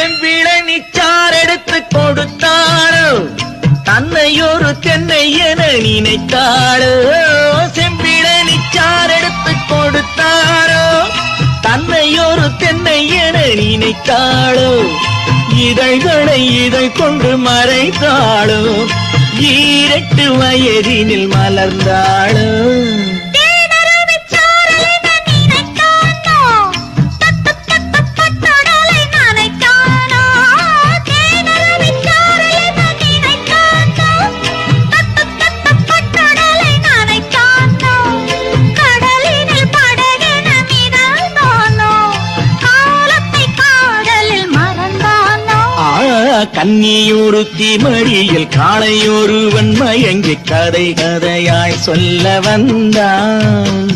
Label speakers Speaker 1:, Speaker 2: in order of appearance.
Speaker 1: செம்பிளை நிச்சார் எடுத்து கொடுத்தாரோ தன்னை ஒரு தென்னை என நினைத்தாரோ செம்பிளை நிச்சார் எடுத்து கொடுத்தாரோ தன்னை ஒரு தென்னை என நினைத்தாளோ இதழ்களை இதழ் கொண்டு மறைத்தாளோ 8 வயதினில் மலர்ந்தாளோ கன்னியொருத்தி மடியில் காளையொருவன் மயங்கி கதை கதையாய் சொல்ல வந்தான்.